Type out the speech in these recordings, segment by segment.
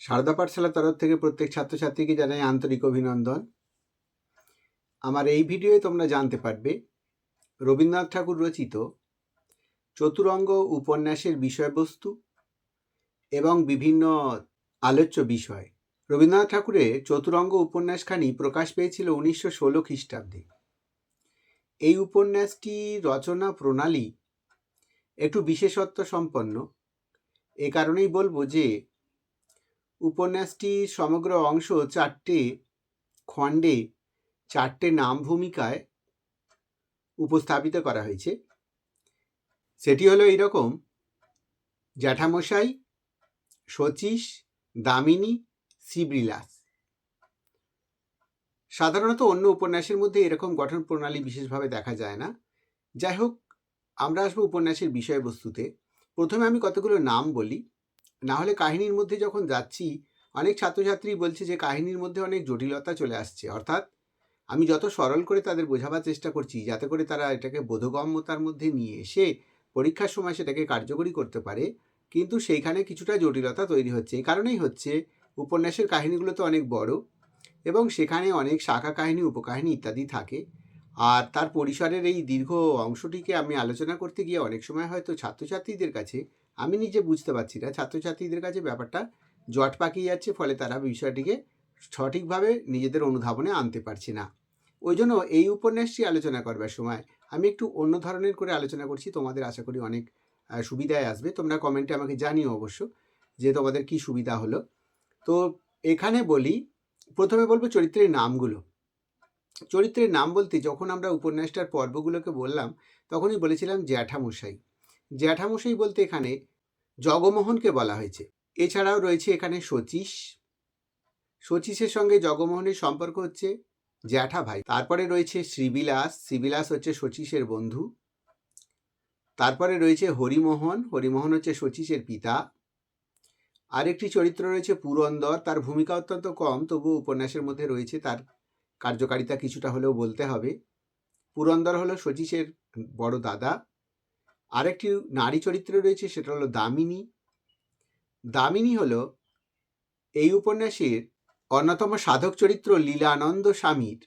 সারদা পাঠশালার তরফ থেকে প্রত্যেক ছাত্রছাত্রীকে জানাই আন্তরিক অভিনন্দন। আমার এই ভিডিওয়ে তোমরা জানতে পারবে রবীন্দ্রনাথ ঠাকুর রচিত চতুরঙ্গ উপন্যাসের বিষয়বস্তু এবং বিভিন্ন আলোচ্য বিষয়। রবীন্দ্রনাথ ঠাকুরের চতুরঙ্গ উপন্যাসখানি প্রকাশ পেয়েছিল 1916 খ্রিস্টাব্দে। এই উপন্যাসটি রচনা প্রণালী একটু বিশেষত্ব সম্পন্ন। এ কারণেই বলবো যে উপন্যাসটির সমগ্র অংশ 4টে খণ্ডে 4টে নাম ভূমিকায় উপস্থাপিত করা হয়েছে। সেটি হলো এইরকম: জ্যাঠামশাই, শচীশ, দামিনী, শ্রীবিলাস। সাধারণত অন্য উপন্যাসের মধ্যে এরকম গঠন প্রণালী বিশেষভাবে দেখা যায় না। যাই হোক, আমরা আসবো উপন্যাসের বিষয়বস্তুতে। প্রথমে আমি কতগুলো নাম বলি, না হলে কাহিনীর মধ্যে যখন যাচ্ছি অনেক ছাত্রছাত্রী বলছে যে কাহিনীর মধ্যে অনেক জটিলতা চলে আসছে। অর্থাৎ আমি যত সরল করে তাদের বোঝাবার চেষ্টা করছি যাতে করে তারা এটাকে বোধগম্যতার মধ্যে নিয়ে এসে পরীক্ষার সময় সেটাকে কার্যকরী করতে পারে, কিন্তু সেইখানে কিছুটা জটিলতা তৈরি হচ্ছে। এই কারণেই হচ্ছে উপন্যাসের কাহিনীগুলো তো অনেক বড় এবং সেখানে অনেক শাখা কাহিনী, উপকাহিনী ইত্যাদি থাকে। আর তার পরিসরের এই দীর্ঘ অংশটিকে আমি আলোচনা করতে গিয়ে অনেক সময় হয়তো ছাত্রছাত্রীদের কাছে, আমি নিজে বুঝতে পারছি না, ছাত্রছাত্রীদের কাছে ব্যাপারটা জট পাকিয়ে যাচ্ছে, ফলে তারা বিষয়টিকে সঠিকভাবে নিজেদের অনুধাবনে আনতে পারছে না। ওই জন্য এই উপন্যাসটি আলোচনা করবার সময় আমি একটু অন্য ধরনের করে আলোচনা করছি। তোমাদের আশা করি অনেক সুবিধায় আসবে। তোমরা কমেন্টে আমাকে জানিও অবশ্য যে তোমাদের কি সুবিধা হলো। তো এখানে বলি, প্রথমে বলবো চরিত্রের নামগুলো। চরিত্রের নাম বলতে যখন আমরা উপন্যাসটার পর্বগুলোকে বললাম তখনই বলেছিলাম জ্যাঠামশাই। জ্যাঠামশাই বলতে এখানে জগমোহনকে বলা হয়েছে। এছাড়াও রয়েছে এখানে শচীশ। শচীশের সঙ্গে জগমোহনের সম্পর্ক হচ্ছে জ্যাঠা ভাই। তারপরে রয়েছে শ্রীবিলাস। শ্রীবিলাস হচ্ছে শচীশের বন্ধু। তারপরে রয়েছে হরিমোহন। হরিমোহন হচ্ছে শচীশের পিতা। আরেকটি চরিত্র রয়েছে পুরন্দর। তার ভূমিকা অত্যন্ত কম, তবু উপন্যাসের মধ্যে রয়েছে, তার কার্যকারিতা কিছুটা হলেও বলতে হবে। পুরন্দর হলো শচীশের বড় দাদা। আরেকটি নারী চরিত্র রয়েছে, সেটা হলো দামিনী। দামিনী হলো এই উপন্যাসের অন্যতম সাধক চরিত্র লীলানন্দ স্বামীর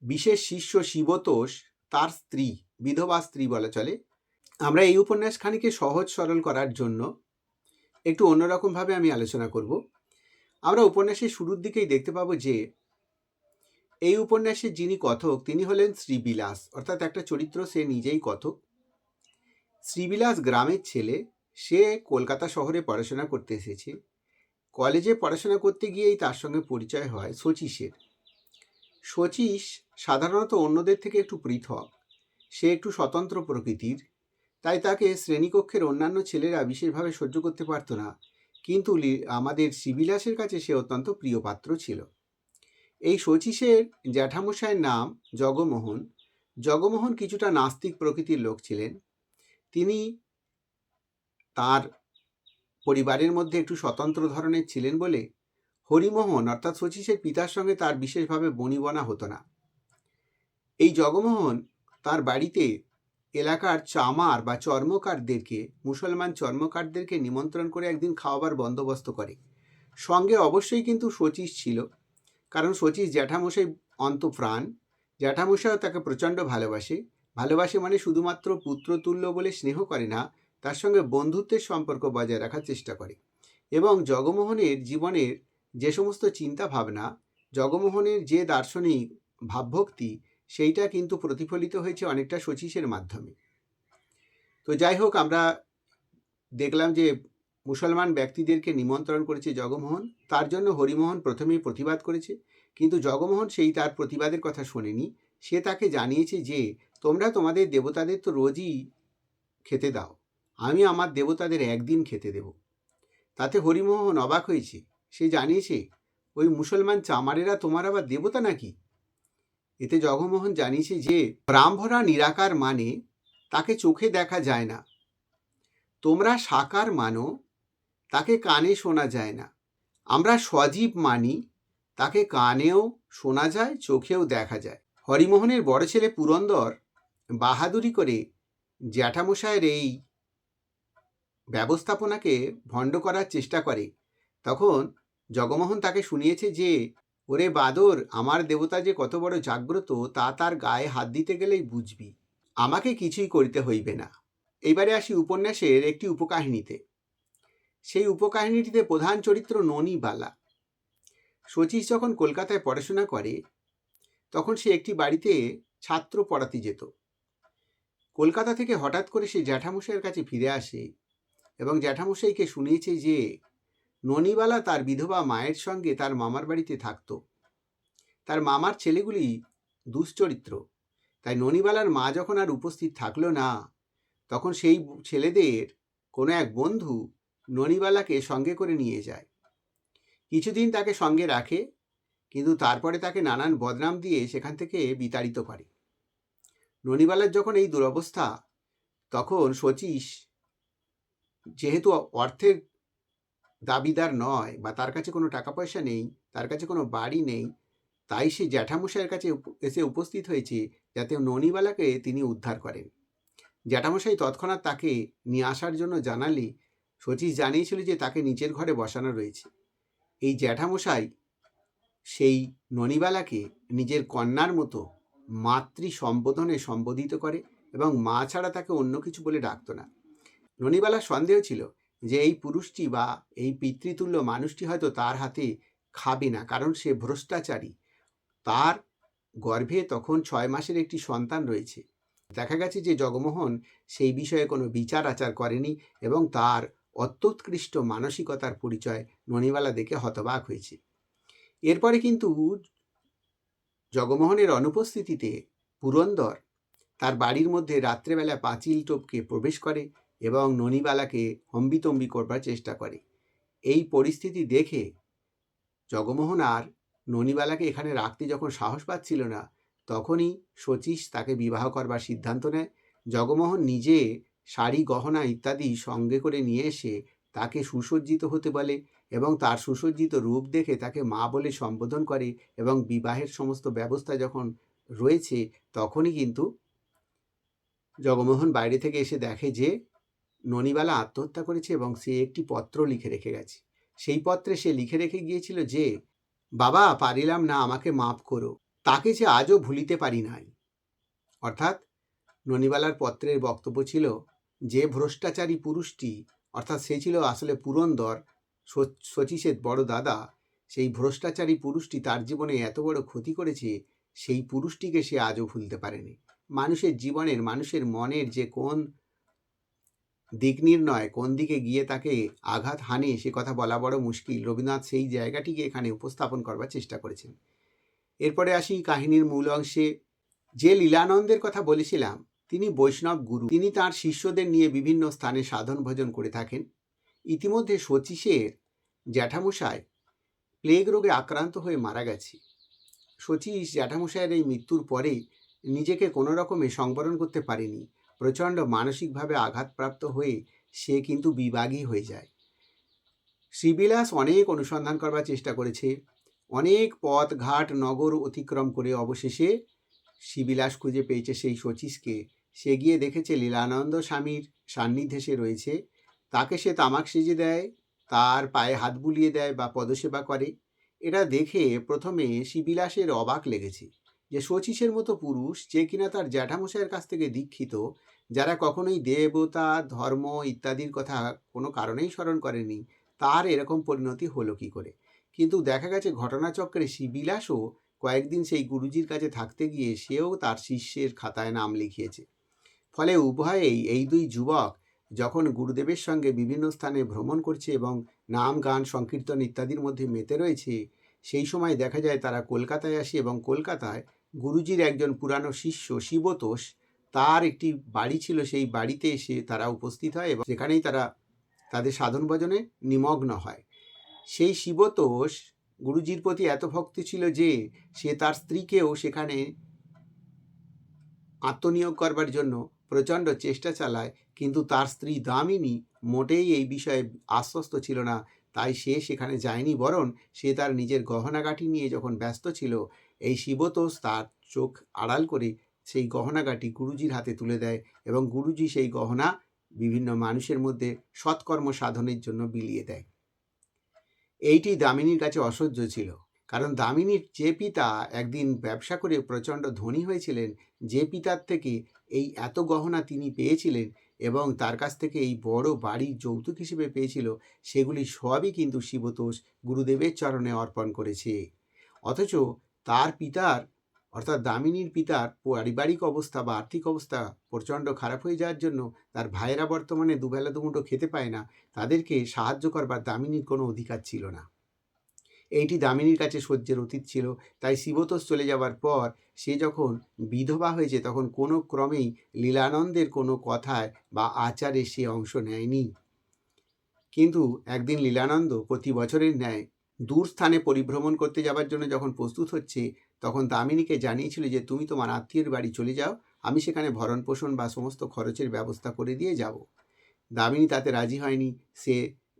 বিশেষ শিষ্য শিবতোষ, তার স্ত্রী, বিধবা স্ত্রী বলা চলে। আমরা এই উপন্যাসখানিকে সহজ সরল করার জন্য একটু অন্যরকমভাবে আমি আলোচনা করব। আমরা উপন্যাসের শুরুর দিকেই দেখতে পাবো যে এই উপন্যাসের যিনি কথক তিনি হলেন শ্রীবিলাস, অর্থাৎ একটা চরিত্র, সে নিজেই কথক। শ্রীবিলাস গ্রামের ছেলে। সে কলকাতা শহরে পড়াশোনা করতে এসেছে। কলেজে পড়াশোনা করতে গিয়েই তার সঙ্গে পরিচয় হয় শচীশের। শচীশ সাধারণত অন্যদের থেকে একটু পৃথক, সে একটু স্বতন্ত্র প্রকৃতির, তাই তাকে শ্রেণীকক্ষের অন্যান্য ছেলেরা বিশেষভাবে সহ্য করতে পারত না। কিন্তু আমাদের শ্রীবিলাসের কাছে সে অত্যন্ত প্রিয় পাত্র ছিল। এই শচীশের জ্যাঠামশাইয়ের নাম জগমোহন। জগমোহন কিছুটা নাস্তিক প্রকৃতির লোক ছিলেন। তিনি তার পরিবারের মধ্যে একটু স্বতন্ত্র ধরনের ছিলেন বলে হরিমোহন অর্থাৎ শচীশের পিতার সঙ্গে তার বিশেষভাবে বনিবনা হতো না। এই জগমোহন তার বাড়িতে এলাকার চামার বা চর্মকারদেরকে, মুসলমান চর্মকারদেরকে নিমন্ত্রণ করে একদিন খাওয়াবার বন্দোবস্ত করে। সঙ্গে অবশ্যই কিন্তু শচীশ ছিল, কারণ শচীশ জ্যাঠামশাই অন্তপ্রাণ। জ্যাঠামশাইও তাকে প্রচণ্ড ভালোবাসে মানে শুধুমাত্র পুত্রতুল্য বলে স্নেহ করে না, তার সঙ্গে বন্ধুত্বের সম্পর্ক বজায় রাখার চেষ্টা করে। এবং জগমোহনের জীবনের যে সমস্ত চিন্তা ভাবনা, জগমোহনের যে দার্শনিক ভাবভক্তি, সেইটা কিন্তু প্রতিফলিত হয়েছে অনেকটা শচীশের মাধ্যমে। তো যাই হোক, আমরা দেখলাম যে মুসলমান ব্যক্তিদেরকে নিমন্ত্রণ করেছে জগমোহন। তার জন্য হরিমোহন প্রথমেই প্রতিবাদ করেছে, কিন্তু জগমোহন সেই তার প্রতিবাদের কথা শোনেনি। সে তাকে জানিয়েছে যে তোমরা তোমাদের দেবতাদের তো রোজই খেতে দাও, আমি আমার দেবতাদের একদিন খেতে দেব। তাতে হরিমোহন অবাক হয়েছে। সে জানিয়েছে ওই মুসলমান চামারেরা তোমার আবার দেবতা নাকি? এতে জগমোহন জানিয়েছে যে ব্রাহ্মণরা নিরাকার মানে তাকে চোখে দেখা যায় না, তোমরা সাকার মানো তাকে কানে শোনা যায় না, আমরা সজীব মানি তাকে কানেও শোনা যায়, চোখেও দেখা যায়। হরিমোহনের বড় ছেলে পুরন্দর বাহাদুরি করে জ্যাঠামশায়ের এই ব্যবস্থাপনাকে ভণ্ড করার চেষ্টা করে। তখন জগমোহন তাকে শুনিয়েছে যে, ওরে বাদর, আমার দেবতা যে কত বড় জাগ্রত তা তার গায়ে হাত দিতে গেলেই বুঝবি, আমাকে কিছুই করিতে হইবে না। এইবারে আসি উপন্যাসের একটি উপকাহিনীতে। সেই উপকাহিনীটিতে প্রধান চরিত্র ননিবালা। শচীশ যখন কলকাতায় পড়াশোনা করে তখন সে একটি বাড়িতে ছাত্র পড়াতে যেত। কলকাতা থেকে হঠাৎ করে সে জ্যাঠামশাইয়ের কাছে ফিরে আসে এবং জ্যাঠামশাইকে শুনিয়েছে যে ননিবালা তার বিধবা মায়ের সঙ্গে তার মামার বাড়িতে থাকত। তার মামার ছেলেগুলি দুশ্চরিত্র, তাই ননিবালার মা যখন আর উপস্থিত থাকলো না, তখন সেই ছেলেদের কোনো এক বন্ধু ননিবালাকে সঙ্গে করে নিয়ে যায়। কিছুদিন তাকে সঙ্গে রাখে, কিন্তু তারপরে তাকে নানান বদনাম দিয়ে সেখান থেকে বিতাড়িত করে। ননিবালার যখন এই দুরবস্থা, তখন শচীশ যেহেতু অর্থের দাবিদার নয় বা তার কাছে কোনো টাকা পয়সা নেই, তার কাছে কোনো বাড়ি নেই, তাই সে জ্যাঠামশাইয়ের কাছে এসে উপস্থিত হয়েছে যাতে ননিবালাকে তিনি উদ্ধার করেন। জ্যাঠামশাই তৎক্ষণাৎ তাকে নিয়ে আসার জন্য জানালে শচীশ জানিয়েছিল যে তাকে নিচের ঘরে বসানো রয়েছে। এই জ্যাঠামশাই সেই ননিবালাকে নিজের কন্যার মতো মাতৃ সম্বোধনে সম্বোধিত করে এবং মা ছাড়া তাকে অন্য কিছু বলে ডাকত না। ননিবালার সন্দেহ ছিল যে এই পুরুষটি বা এই পিতৃতুল্য মানুষটি হয়তো তার হাতে খাবে না, কারণ সে ভ্রষ্টাচারী। তার গর্ভে তখন 6 মাসের একটি সন্তান রয়েছে। দেখা গেছে যে জগমোহন সেই বিষয়ে কোনো বিচার আচার করেনি এবং তার অত্যুৎকৃষ্ট মানসিকতার পরিচয় ননিবালা দেখে হতবাক হয়েছে। এরপরে কিন্তু জগমোহনের অনুপস্থিতিতে পুরন্দর তার বাড়ির মধ্যে রাত্রেবেলা পাঁচিল টপকে প্রবেশ করে এবং ননিবালাকে হম্বিতম্বি করবার চেষ্টা করে। এই পরিস্থিতি দেখে জগমোহন আর ননিবালাকে এখানে রাখতে যখন সাহস পাচ্ছিল না, তখনই শচীশ তাকে বিবাহ করবার সিদ্ধান্ত নেয়। জগমোহন নিজে শাড়ি গহনা ইত্যাদি সঙ্গে করে নিয়ে এসে তাকে সুসজ্জিত হতে বলে এবং তার সুসজ্জিত রূপ দেখে তাকে মা বলে সম্বোধন করে এবং বিবাহের সমস্ত ব্যবস্থা যখন রয়েছে, তখনই কিন্তু জগমোহন বাইরে থেকে এসে দেখে যে ননিবালা আত্মহত্যা করেছে এবং সে একটি পত্র লিখে রেখে গেছে। সেই পত্রে সে লিখে রেখে গিয়েছিল যে, বাবা, পারিলাম না, আমাকে মাফ করো, তাকে যে আজও ভুলিতে পারি নাই। অর্থাৎ ননিবালার পত্রের বক্তব্য ছিল যে ভ্রষ্টাচারী পুরুষটি, অর্থাৎ সে ছিল আসলে পুরন্দর, শচীশের বড় দাদা, সেই ভ্রষ্টাচারী পুরুষটি তার জীবনে এত বড় ক্ষতি করেছে, সেই পুরুষটিকে সে আজও ভুলতে পারেনি। মানুষের জীবনের, মানুষের মনের যে কোন দিক নির্ণয়, কোন দিকে গিয়ে তাকে আঘাত হানে, সে কথা বলা বড় মুশকিল। রবীন্দ্রনাথ সেই জায়গাটিকে এখানে উপস্থাপন করবার চেষ্টা করেছেন। এরপরে আসি কাহিনীর মূল অংশে। যে লীলানন্দের কথা বলেছিলাম, তিনি বৈষ্ণব গুরু। তিনি তার শিষ্যদের নিয়ে বিভিন্ন স্থানে সাধন ভজন করে থাকেন। ইতিমধ্যে শচীশের জ্যাঠামশাই প্লেগ রোগে আক্রান্ত হয়ে মারা গেছে। শচীশ জ্যাঠামশাইয়ের এই মৃত্যুর পরে নিজেকে কোনো রকমে সংবরণ করতে পারেনি। প্রচণ্ড মানসিকভাবে আঘাতপ্রাপ্ত হয়ে সে কিন্তু বিভাগী হয়ে যায়। শ্রীবিলাস অনেক অনুসন্ধান করবার চেষ্টা করেছে, অনেক পথ ঘাট নগর অতিক্রম করে অবশেষে শ্রীবিলাস খুঁজে পেয়েছে সেই শচীশকে। সে গিয়ে দেখেছে লীলানন্দ স্বামীর সান্নিধ্যে সে রয়েছে। তাকে সে তামাক সেজে দেয়, তার পায়ে হাত বুলিয়ে দেয় বা পদসেবা করে। এটা দেখে প্রথমে শ্রীবিলাসের অবাক লেগেছে যে শচীশের মতো পুরুষ, যে কিনা তার জ্যাঠামশাইয়ের কাছ থেকে দীক্ষিত, যারা কখনোই দেবতা ধর্ম ইত্যাদির কথা কোনো কারণেই স্মরণ করেনি, তার এরকম পরিণতি হলো কি করে। কিন্তু দেখা গেছে ঘটনাচক্রে শ্রীবিলাসও কয়েকদিন সেই গুরুজির কাছে থাকতে গিয়ে সেও তার শিষ্যের খাতায় নাম লিখিয়েছে। ফলে উভয়েই, এই দুই যুবক যখন গুরুদেবের সঙ্গে বিভিন্ন স্থানে ভ্রমণ করছে এবং নাম গান সংকীর্তন ইত্যাদির মধ্যে মেতে রয়েছে, সেই সময় দেখা যায় তারা কলকাতায় আসে এবং কলকাতায় গুরুজির একজন পুরানো শিষ্য শিবতোষ, তার একটি বাড়ি ছিল, সেই বাড়িতে এসে তারা উপস্থিত হয় এবং সেখানেই তারা তাদের সাধন ভজনে নিমগ্ন হয়। সেই শিবতোষ গুরুজির প্রতি এত ভক্তি ছিল যে সে তার স্ত্রীকেও সেখানে আত্মনিয়োগ করবার জন্য প্রচণ্ড চেষ্টা চালায়, কিন্তু তার স্ত্রী দামিনী মোটেই এই বিষয়ে আশ্বস্ত ছিল না। তাই সে সেখানে যায়নি, বরং সে তার নিজের গহনাগাটি নিয়ে যখন ব্যস্ত ছিল, এই শিবতোষ তার চোখ আড়াল করে সেই গহনাগাটি গুরুজির হাতে তুলে দেয় এবং গুরুজি সেই গহনা বিভিন্ন মানুষের মধ্যে সৎকর্ম সাধনের জন্য বিলিয়ে দেয়। এইটি দামিনীর কাছে অসহ্য ছিল, কারণ দামিনীর যে পিতা একদিন ব্যবসা করে প্রচণ্ড ধনী হয়েছিলেন, যে পিতার থেকে এই এত গহনা তিনি পেয়েছিলেন এবং তার কাছ থেকে এই বড় বাড়ির যৌতুক হিসেবে পেয়েছিল, সেগুলি সবই কিন্তু শিবতোষ গুরুদেবের চরণে অর্পণ করেছে। অথচ তার পিতার অর্থাৎ দামিনীর পিতার পারিবারিক অবস্থা বা আর্থিক অবস্থা প্রচণ্ড খারাপ হয়ে যাওয়ার জন্য তার ভাইয়েরা বর্তমানে দুবেলা দুমুঠো খেতে পায় না, তাদেরকে সাহায্য করবার দামিনীর কোনো অধিকার ছিল না। এইটি দামিনীর কাছে সহ্যের অতীত ছিল। তাই শিবতোষ চলে যাবার পর সে যখন বিধবা হয়েছে, তখন কোনো ক্রমেই লীলানন্দের কোনো কথায় বা আচারে সে অংশ নেয়নি। কিন্তু একদিন লীলানন্দ প্রতি বছরের ন্যায় দূর স্থানে পরিভ্রমণ করতে যাবার জন্য যখন প্রস্তুত হচ্ছে, তখন দামিনীকে জানিয়েছিল যে তুমি তোমার আত্মীয়ের বাড়ি চলে যাও, আমি সেখানে ভরণ পোষণ বা সমস্ত খরচের ব্যবস্থা করে দিয়ে যাব। দামিনী তাতে রাজি হয়নি। সে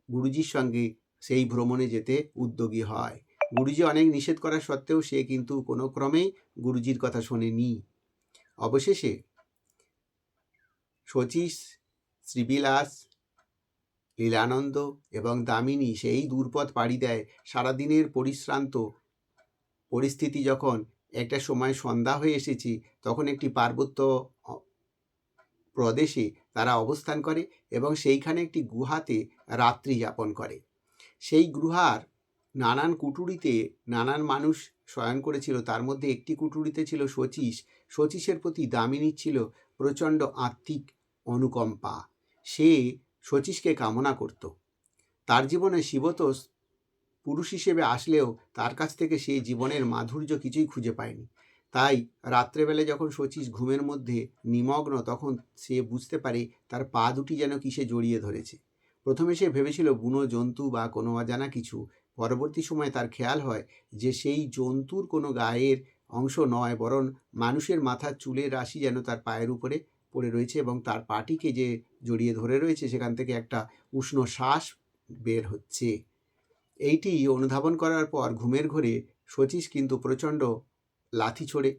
গুরুজির সঙ্গে সেই ভ্রমণে যেতে উদ্যোগী হয়। গুরুজি অনেক নিষেধ করা সত্ত্বেও সে কিন্তু কোনো ক্রমেই গুরুজির কথা শোনেনি। অবশেষে শচীশ, শ্রীবিলাস, লীলানন্দ এবং দামিনী সেই দূরপথ পাড়ি দেয়। সারাদিনের পরিশ্রান্ত পরিস্থিতি যখন একটা সময় সন্ধ্যা হয়ে এসেছে, তখন একটি পার্বত্য প্রদেশে তারা অবস্থান করে এবং সেইখানে একটি গুহাতে রাত্রি যাপন করে। সেই গুহার নানান কুটুরিতে নানান মানুষ শয়ন করেছিল। তার মধ্যে একটি কুটুরিতে ছিল শচীশ। শচীশের প্রতি দামিনীর ছিল প্রচণ্ড আত্মিক অনুকম্পা। সে শচীশকে কামনা করত। তার জীবনে শিবতোষ পুরুষ হিসেবে আসলেও তার কাছ থেকে সে জীবনের মাধুর্য কিছুই খুঁজে পায়নি। তাই রাত্রেবেলা যখন শচীশ ঘুমের মধ্যে নিমগ্ন, তখন সে বুঝতে পারে তার পা দুটি যেন কিসে জড়িয়ে ধরেছে। প্রথমে সে ভেবেছিল বুনো জন্তু বা কোনো অজানা কিছু। পরবর্তী সময় তার খেয়াল হয় যে সেই জন্তুর কোনো গায়ের অংশ নয়, বরং মানুষের মাথার চুলের রাশি যেন তার পায়ের উপরে পড়ে রয়েছে এবং তার পাটিকে যে জড়িয়ে ধরে রয়েছে, সেখান থেকে একটা উষ্ণ শ্বাস বের হচ্ছে। এইটি অনুধাবন করার পর ঘুমের ঘোরে শচীশ কিন্তু প্রচণ্ড লাথি ছোড়ে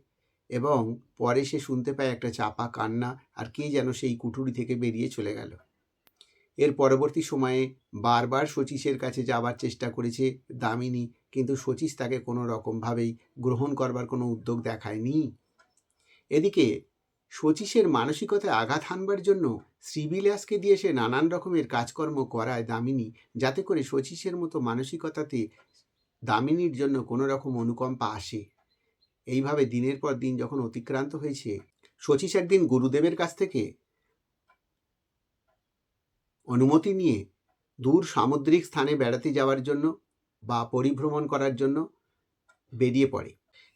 এবং পরে সে শুনতে পায় একটা চাপা কান্না, আর কে যেন সেই কুঠুরি থেকে বেরিয়ে চলে গেল। এর পরবর্তী সময়ে বারবার শচীশের কাছে যাবার চেষ্টা করেছে দামিনী, কিন্তু শচীশ তাকে কোনো রকমভাবেই গ্রহণ করবার কোনো উদ্যোগ দেখায়নি। এদিকে শচীশের মানসিকতায় আঘাত হানবার জন্য শ্রীবিলাসকে দিয়ে সে নানান রকমের কাজকর্ম করায় দামিনী, যাতে করে শচীশের মতো মানসিকতাতে দামিনীর জন্য কোনো রকম অনুকম্পা আসে। এইভাবে দিনের পর দিন যখন অতিক্রান্ত হয়েছে, শচীশ একদিন গুরুদেবের কাছ থেকে অনুমতি নিয়ে দূর সামুদ্রিক স্থানে বেড়াতে যাওয়ার জন্য বা পরিভ্রমণ করার জন্য বেরিয়ে পড়ে।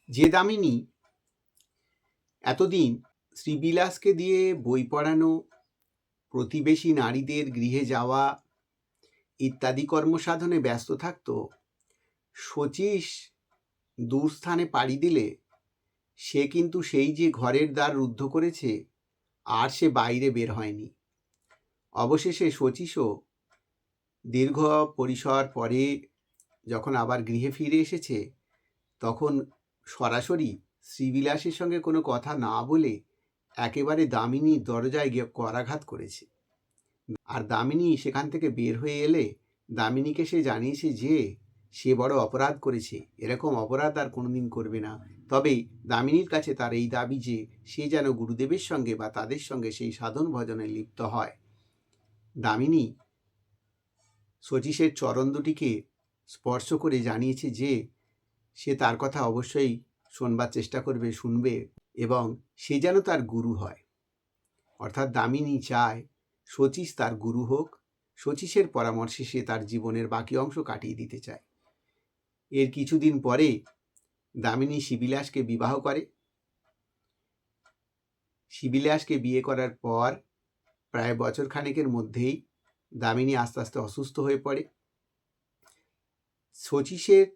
যে দামিনী এতদিন শ্রীবিলাসকে দিয়ে বই পড়ানো, প্রতিবেশী নারীদের গৃহে যাওয়া ইত্যাদি কর্মসাধনে ব্যস্ত থাকত, শচীশ দূরস্থানে পাড়ি দিলে সে কিন্তু সেই যে ঘরের দ্বার রুদ্ধ করেছে, আর সে বাইরে বের হয়নি। অবশেষে শচীশও দীর্ঘ পরিসর পরে যখন আবার গৃহে ফিরে এসেছে, তখন সরাসরি শ্রীবিলাসের সঙ্গে কোনো কথা না বলে একেবারে দামিনীর দরজায় গিয়ে করাঘাত করেছে। আর দামিনী সেখান থেকে বের হয়ে এলে দামিনীকে সে জানিয়েছে যে সে বড় অপরাধ করেছে, এরকম অপরাধ আর কোনোদিন করবে না। তবে দামিনীর কাছে তার এই দাবি যে সে যেন গুরুদেবের সঙ্গে বা তাদের সঙ্গে সেই সাধন ভজনে লিপ্ত হয়। দামিনী শচীশের চরণ দুটিকে স্পর্শ করে জানিয়েছে যে সে তার কথা অবশ্যই শোনবার চেষ্টা করবে, শুনবে, এবং সে যেন তার গুরু হয়। অর্থাৎ দামিনী চায় শচীশ তার গুরু হোক। শচীশের পরামর্শে সে তার জীবনের বাকি অংশ কাটিয়ে দিতে চায়। এর কিছুদিন পরে দামিনী শিবিলাসকে বিবাহ করে। শিবিলাসকে বিয়ে করার পর প্রায় বছর খানেকের মধ্যেই দামিনী আস্তে আস্তে অসুস্থ হয়ে পড়ে। শচীশের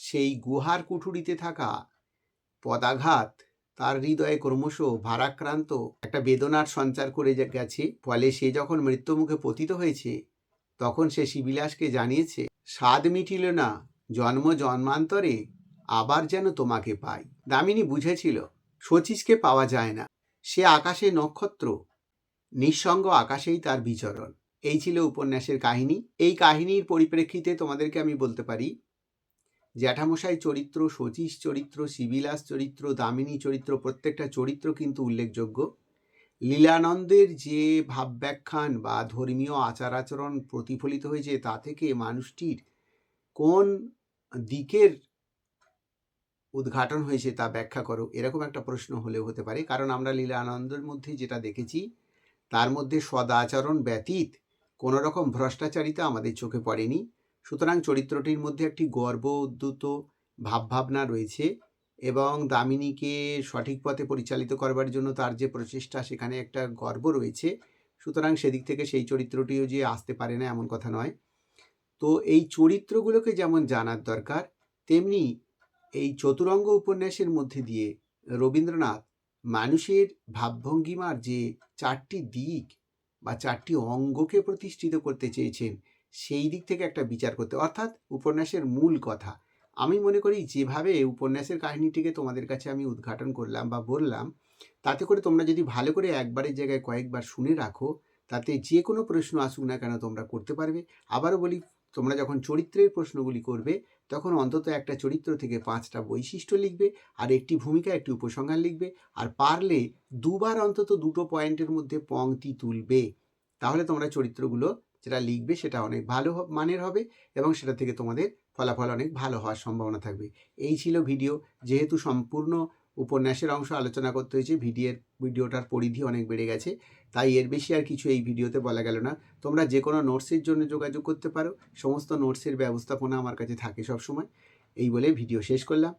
সেই গুহার কুঠুরিতে থাকা পদাঘাত তার হৃদয়ে ক্রমশ ভারাক্রান্ত একটা বেদনার সঞ্চার করে গেছে। ফলে সে যখন মৃত্যুমুখে পতিত হয়েছে, তখন সে শিবিলাসকে জানিয়েছে, স্বাদ মিটিল না জন্ম জন্মান্তরে, আবার যেন তোমাকে পাই। দামিনী বুঝেছিল শচীশকে পাওয়া যায় না, সে আকাশে নক্ষত্র, নিঃসঙ্গ আকাশেই তার বিচরণ। এই ছিল উপন্যাসের কাহিনী। এই কাহিনীর পরিপ্রেক্ষিতে তোমাদেরকে আমি বলতে পারি, জ্যাঠামশাই চরিত্র, শচীশ চরিত্র, শিবিলাস চরিত্র, দামিনী চরিত্র, প্রত্যেকটা চরিত্র কিন্তু উল্লেখযোগ্য। লীলানন্দের যে ভাবব্যাখ্যান বা ধর্মীয় আচার আচরণ প্রতিফলিত হয়েছে, তা থেকে মানুষটির কোন দিকের উদ্ঘাটন হয়েছে তা ব্যাখ্যা করো, এরকম একটা প্রশ্ন হলেও হতে পারে। কারণ আমরা লীলানন্দের মধ্যে যেটা দেখেছি, তার মধ্যে সদাচরণ ব্যতীত কোনো রকম ভ্রষ্টাচারিতা আমাদের চোখে পড়েনি। সুতরাং চরিত্রটির মধ্যে একটি গর্ব উদ্যত ভাবভাবনা রয়েছে এবং দামিনীকে সঠিক পথে পরিচালিত করবার জন্য তার যে প্রচেষ্টা, সেখানে একটা গর্ব রয়েছে। সুতরাং সেদিক থেকে সেই চরিত্রটিও যে আসতে পারে না এমন কথা নয়। তো এই চরিত্রগুলোকে যেমন জানার দরকার, তেমনি এই চতুরঙ্গ উপন্যাসের মধ্যে দিয়ে রবীন্দ্রনাথ মানুষের ভাবভঙ্গিমার যে 4টি দিক বা 4টি অঙ্গকে প্রতিষ্ঠিত করতে চেয়েছেন, সেই দিক থেকে একটা বিচার করতে, অর্থাৎ উপন্যাসের মূল কথা। আমি মনে করি যেভাবে উপন্যাসের কাহিনীটিকে তোমাদের কাছে আমি উদ্ঘাটন করলাম বা বললাম, তাতে করে তোমরা যদি ভালো করে একবারের জায়গায় কয়েকবার শুনে রাখো, তাতে যে কোনো প্রশ্ন আসুক না কেন তোমরা করতে পারবে। আবারও বলি, তোমরা যখন চরিত্রের প্রশ্নগুলি করবে, তখন অন্তত একটা চরিত্র থেকে 5টা বৈশিষ্ট্য লিখবে, আর একটি ভূমিকা, একটি উপসংহার লিখবে, আর পারলে 2বার অন্তত 2টো পয়েন্টের মধ্যে পংক্তি তুলবে। তাহলে তোমরা চরিত্রগুলো যেটা লিখবে সেটা অনেক ভালো মানের হবে এবং সেটা থেকে তোমাদের ফলাফল অনেক ভালো হওয়ার সম্ভাবনা থাকবে। এই ছিল ভিডিও। যেহেতু সম্পূর্ণ উপন্যাসের অংশ আলোচনা করতে হয়েছে, ভিডিওটার পরিধি অনেক বেড়ে গেছে, তাই এর বেশি আর কিছু এই ভিডিওতে বলা গেল না। তোমরা যে কোনো নোটসের জন্য যোগাযোগ করতে পারো, সমস্ত নোটসের ব্যবস্থাপনা আমার কাছে থাকে সবসময়। এই বলে ভিডিও শেষ করলাম।